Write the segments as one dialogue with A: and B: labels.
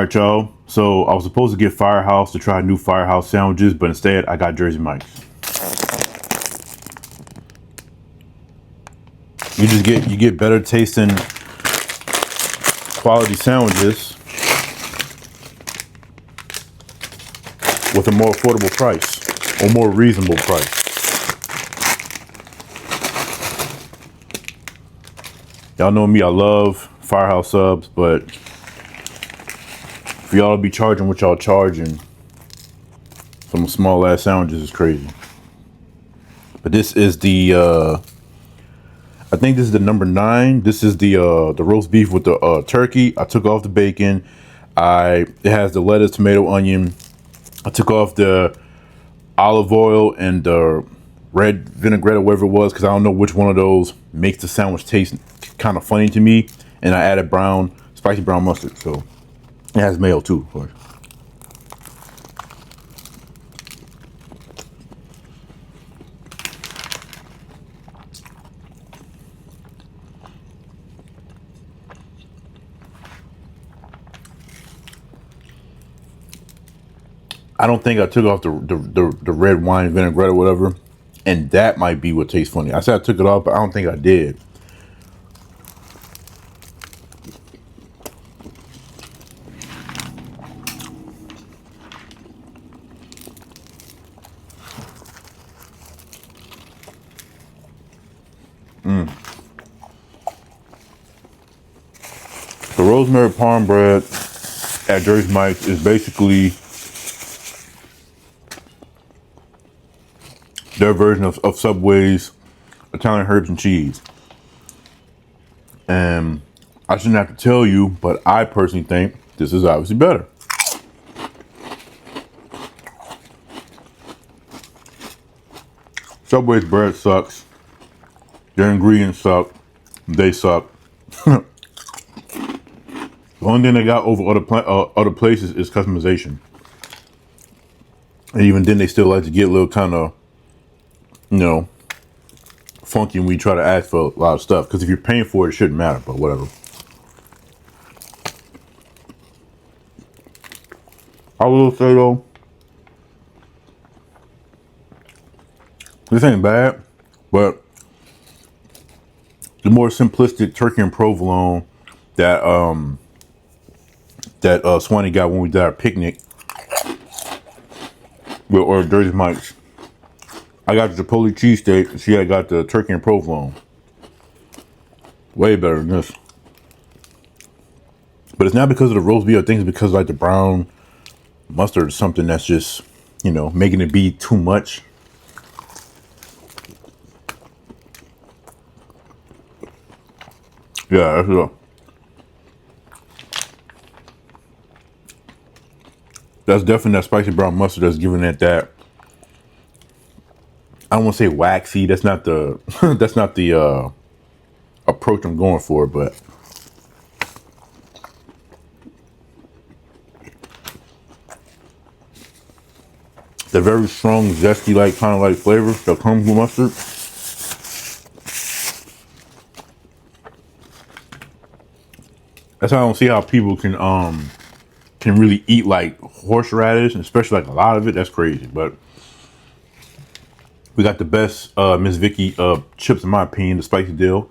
A: Alright, y'all. So I was supposed to get Firehouse to try new Firehouse sandwiches, but instead I got Jersey Mike's. You get better tasting quality sandwiches with a more affordable price or more reasonable price. Y'all know me, I love Firehouse subs, but for y'all to be charging what y'all charging some small ass sandwiches is crazy. But this is the I think this is the number 9. This is the roast beef with the turkey. I took off the bacon. It has the lettuce, tomato, onion. I took off the olive oil and the red vinaigrette or whatever it was, because I don't know which one of those makes the sandwich taste kind of funny to me. And I added spicy brown mustard. So it has mayo too, of course. I don't think I took off the red wine vinaigrette or whatever, and that might be what tastes funny. I said I took it off, but I don't think I did. The rosemary parm bread at Jersey Mike's is basically their version of Subway's Italian herbs and cheese. And I shouldn't have to tell you, but I personally think this is obviously better. Subway's bread sucks. Their ingredients suck. They suck. The only thing they got over other places is customization. And even then, they still like to get a little kind of, funky when we try to ask for a lot of stuff. Because if you're paying for it, it shouldn't matter, but whatever. I will say though, this ain't bad, but the more simplistic turkey and provolone that Swanee got when we did our picnic or Jersey Mike's. I got the Chipotle cheesesteak, and she had got the turkey and provolone. Way better than this. But it's not because of the roast beef. I think it's because like the brown mustard or something that's just, making it be too much. Yeah, that's definitely that spicy brown mustard that's giving it that. I don't want to say waxy. That's not the that's not the approach I'm going for, but the very strong, zesty, kind of flavor that comes with mustard. That's how I don't see how people can really eat horseradish, and especially a lot of it. That's crazy. But we got the best Miss Vicky chips, in my opinion, the spicy dill.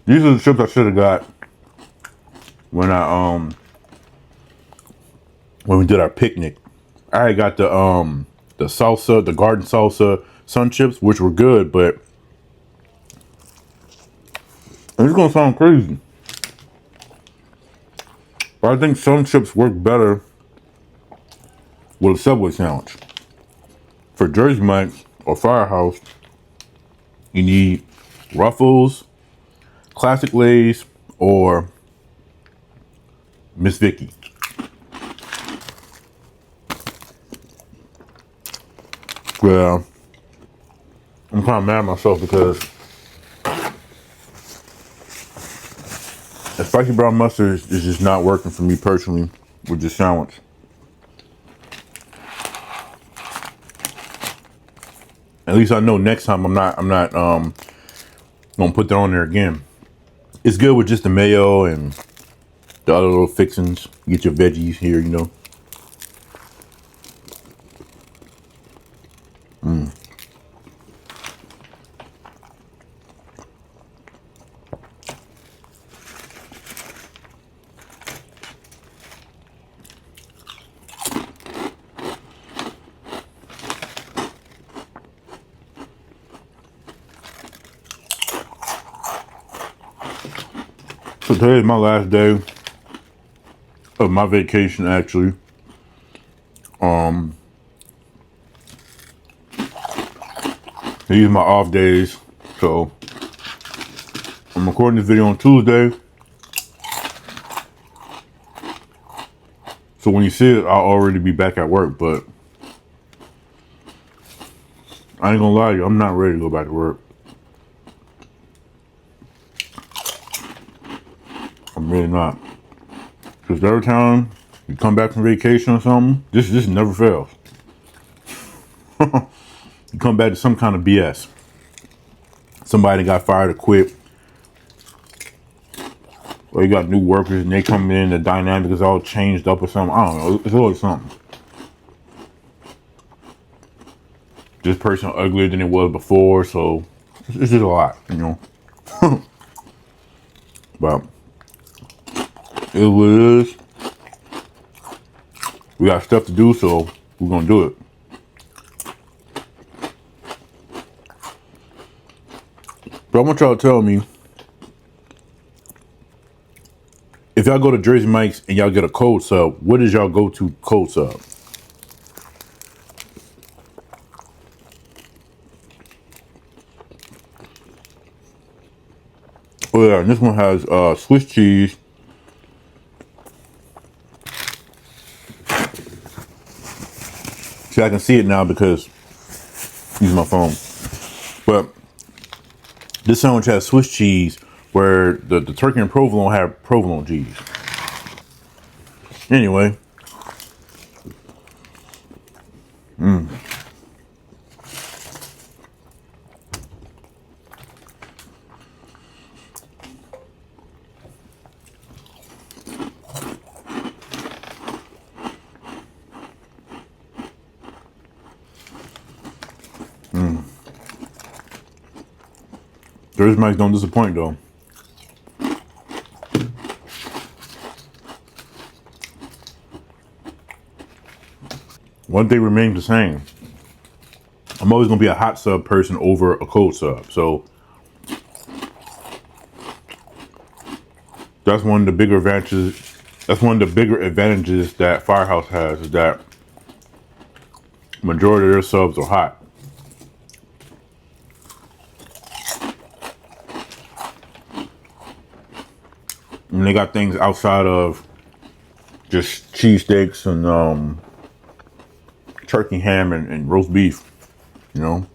A: These are the chips I should have got when we did our picnic. I got the salsa, the garden salsa sun chips, which were good, but it's gonna sound crazy, but I think sun chips work better with a Subway sandwich. For Jersey Mike's or Firehouse, you need Ruffles, Classic Lay's, or Miss Vicky. Yeah, I'm kind of mad at myself because the spicy brown mustard is just not working for me personally with this sandwich. At least I know next time I'm not Gonna put that on there again. It's good with just the mayo and the other little fixings. Get your veggies here, you know. So today is my last day of my vacation, actually. These are my off days. So I'm recording this video on Tuesday. So when you see it, I'll already be back at work, but I ain't gonna lie to you, I'm not ready to go back to work. I'm really not. Because every time you come back from vacation or something, this never fails. You come back to some kind of BS. Somebody got fired or quit. Or you got new workers and they come in, the dynamic is all changed up or something. I don't know, it's always something. This person uglier than it was before, so it's just a lot, you know. But it is what it is. We got stuff to do, so we're gonna do it. But I want y'all to tell me, if y'all go to Jersey Mike's and y'all get a cold sub, what is y'all go-to cold sub? Oh yeah, and this one has Swiss cheese. See, I can see it now because I use my phone. But this sandwich has Swiss cheese, where the turkey and provolone have provolone cheese. Anyway. Jersey Mike's don't disappoint though. One thing remains the same. I'm always gonna be a hot sub person over a cold sub. So that's one of the bigger advantages. That's one of the bigger advantages that Firehouse has, is that majority of their subs are hot. And they got things outside of just cheesesteaks and turkey ham and roast beef, you know.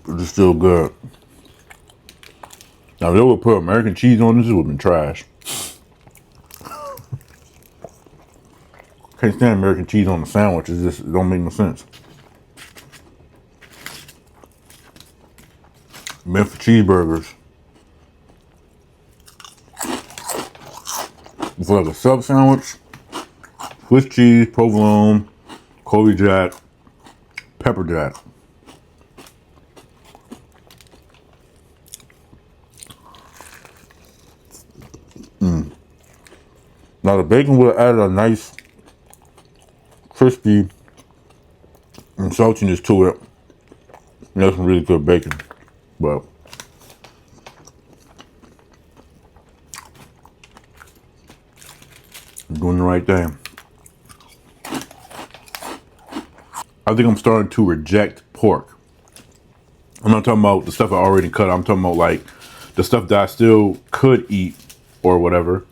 A: But it's still good. Now, if they would put American cheese on this, it would have been trash. Can't stand American cheese on the sandwich. It don't make no sense. Meant for cheeseburgers. For like a sub sandwich, Swiss cheese, provolone, Colby Jack, pepper jack. Now the bacon would have added a nice, crispy and saltiness to it. And that's some really good bacon. But I'm doing the right thing. I think I'm starting to reject pork. I'm not talking about the stuff I already cut. I'm talking about like the stuff that I still could eat or whatever.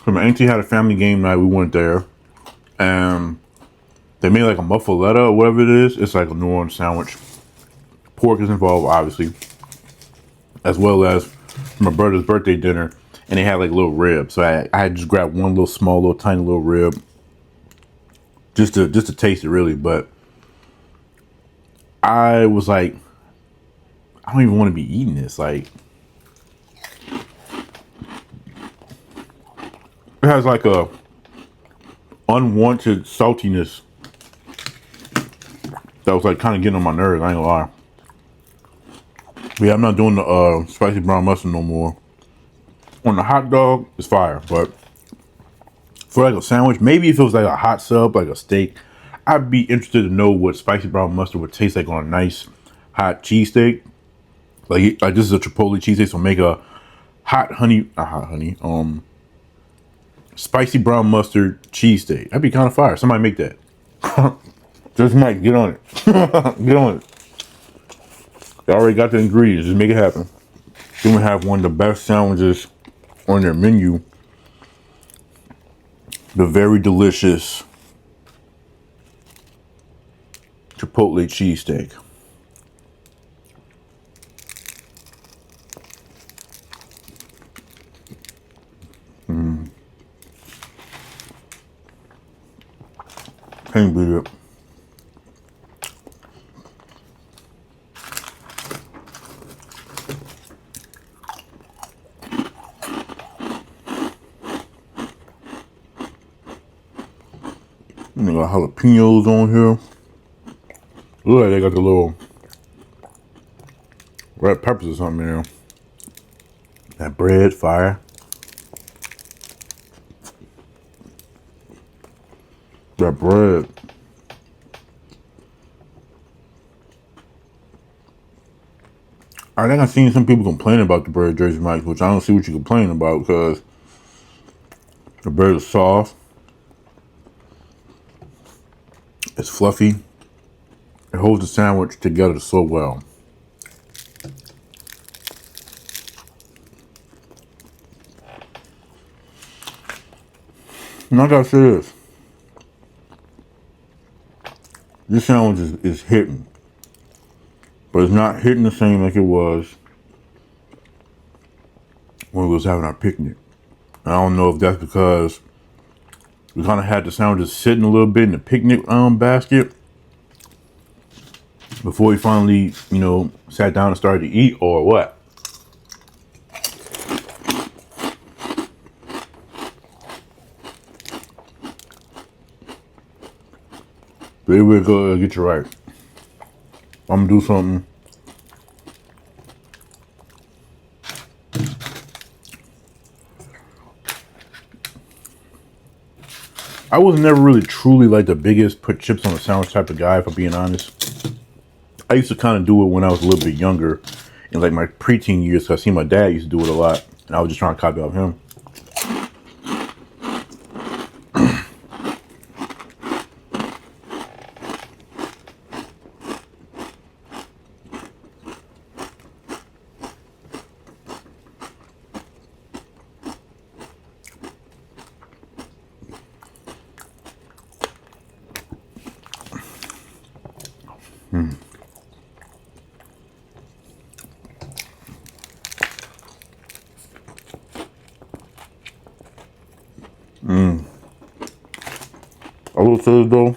A: So my auntie had a family game night. We went there, and They made like a muffaletta or whatever it is. It's like a New Orleans sandwich. Pork is involved, obviously, as well as my brother's birthday dinner, and they had like little ribs. So I had just grabbed one little small, little tiny little rib, just to taste it really. But I was like, I don't even want to be eating this. Like, it has like a unwanted saltiness that was like kind of getting on my nerves. I ain't gonna lie. But yeah, I'm not doing the spicy brown mustard no more. On the hot dog, it's fire. But for like a sandwich, maybe if it was like a hot sub, like a steak, I'd be interested to know what spicy brown mustard would taste like on a nice hot cheesesteak. Like this is a Chipotle cheesesteak, so make a spicy brown mustard cheesesteak. That'd be kind of fire. Somebody make that. Just Mike, get on it. Get on it. They already got the ingredients. Just make it happen. Then we have one of the best sandwiches on their menu. The very delicious Chipotle cheesesteak. Can't beat it. They got jalapenos on here. Look like they got the little red peppers or something in there. That bread, fire. That bread. I think I've seen some people complain about the bread Jersey Mike's, which I don't see what you're complaining about because the bread is soft. It's fluffy. It holds the sandwich together so well. And I gotta say this. This sandwich is hitting. But it's not hitting the same like it was when we was having our picnic. I don't know if that's because we kind of had the sandwiches sitting a little bit in the picnic basket before we finally, sat down and started to eat, or what. But we'll go get you right. I'm gonna do something. I was never really truly like the biggest put chips on a sandwich type of guy, if I'm being honest. I used to kind of do it when I was a little bit younger, in like my preteen years. So I seen my dad used to do it a lot, and I was just trying to copy off him. I will say this though.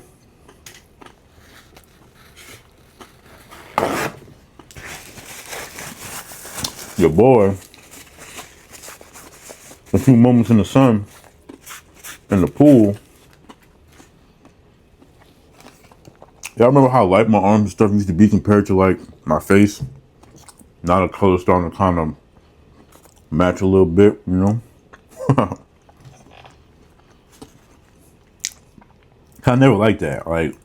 A: Your boy, a few moments in the sun, in the pool. Y'all remember how light my arms and stuff used to be compared to like my face? Now the color starting to kind of match a little bit, I never liked that. Like,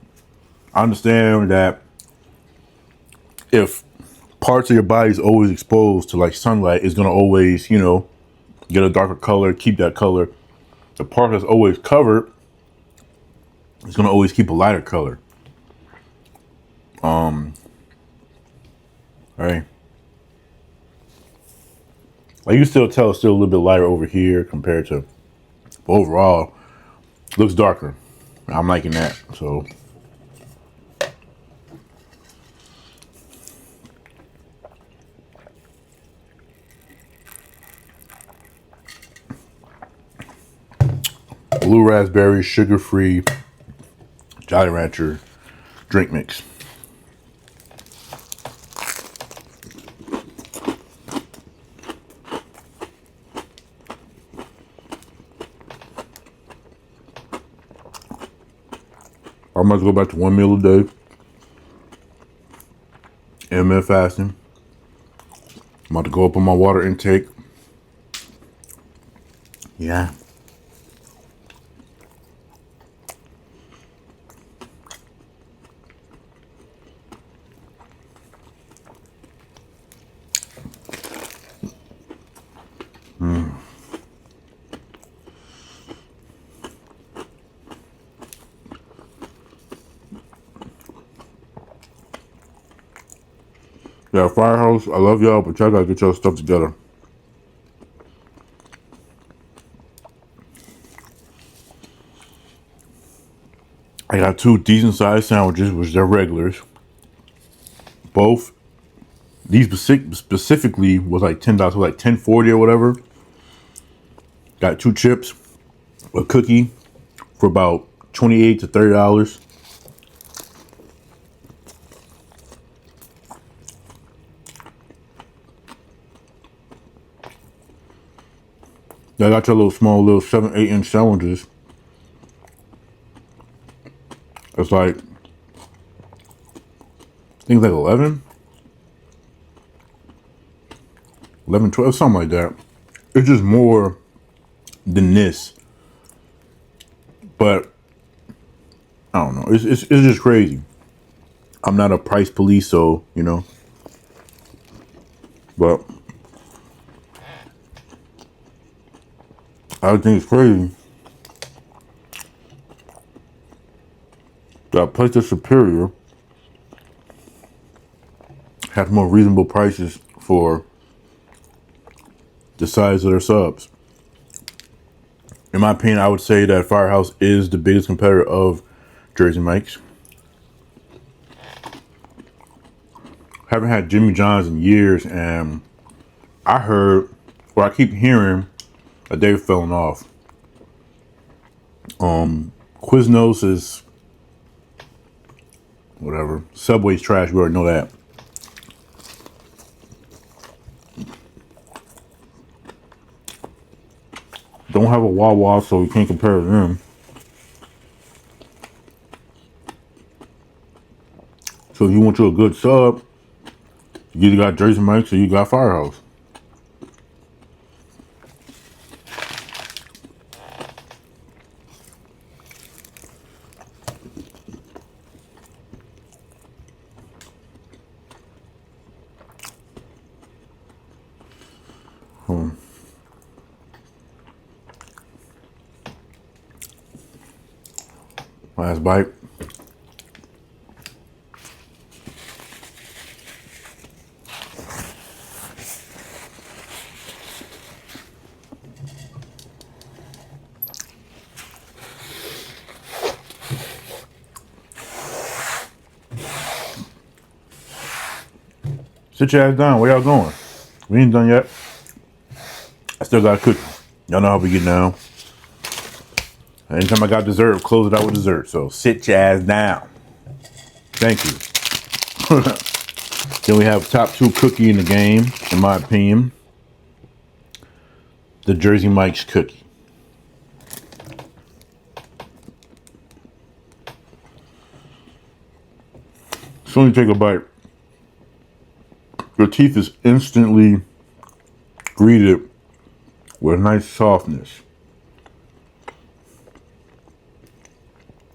A: I understand that if parts of your body is always exposed to like sunlight, it's gonna always, get a darker color, keep that color. The part that's always covered is gonna always keep a lighter color. Right. Like, you can still tell it's still a little bit lighter over here compared to, but overall, looks darker. I'm liking that. So Blue raspberry, sugar-free Jolly Rancher drink mix. I might go back to 1 meal a day. Intermittent fasting. I'm about to go up on my water intake. Yeah. Yeah, Firehouse, I love y'all, but y'all gotta get y'all stuff together. I got 2 decent sized sandwiches, which they're regulars. Both these specifically was like $10, so like $10.40 or whatever. Got 2 chips, a cookie for about $28 to $30. I got your little small little 7-8 inch sandwiches. It's like, I think it's like 11, 12, something like that. It's just more than this. But I don't know. It's just crazy. I'm not a price police, so you know. But I think it's crazy that a place that's superior has more reasonable prices for the size of their subs. In my opinion, I would say that Firehouse is the biggest competitor of Jersey Mike's. Haven't had Jimmy John's in years, and I heard, or I keep hearing, that they've fallen off. Quiznos is whatever. Subway's trash. We already know that. Don't have a Wawa, so you can't compare to them. So if you want you a good sub, you either got Jersey Mike's or you got Firehouse. Last bite. Sit your ass down. Where y'all going? We ain't done yet. I still got cooking. Y'all know how we get down. Anytime I got dessert, close it out with dessert. So sit your ass down. Thank you. Then we have top 2 cookie in the game, in my opinion. The Jersey Mike's cookie. As soon as you take a bite, your teeth is instantly greeted with a nice softness.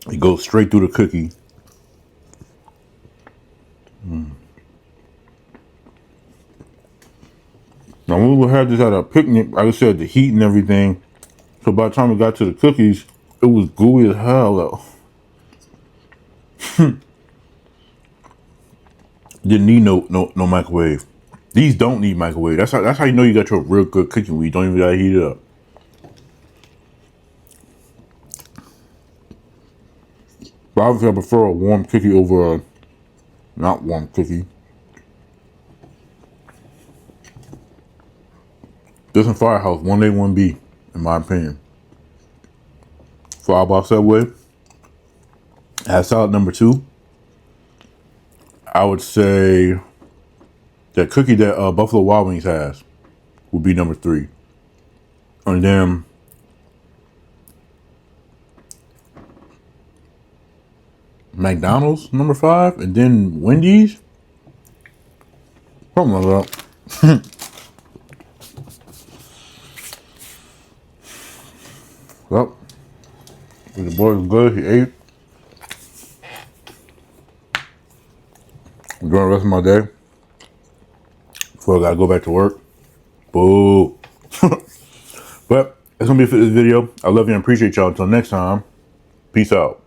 A: It goes straight through the cookie. Now, when we had this at a picnic, like I said, the heat and everything. So by the time we got to the cookies, it was gooey as hell, though. Didn't need no microwave. These don't need microwave. That's how you know you got your real good cooking where you don't even gotta heat it up. But obviously I prefer a warm cookie over a not warm cookie. This and Firehouse, 1A, 1B, in my opinion. for Outback Subway. As salad number 2, I would say that cookie that Buffalo Wild Wings has would be number 3. And then McDonald's number 5, and then Wendy's. Something like that. Well, the boy was good. He ate. I'm doing the rest of my day before I gotta go back to work. Boo. But that's gonna be it for this video. I love you and appreciate y'all. Until next time, peace out.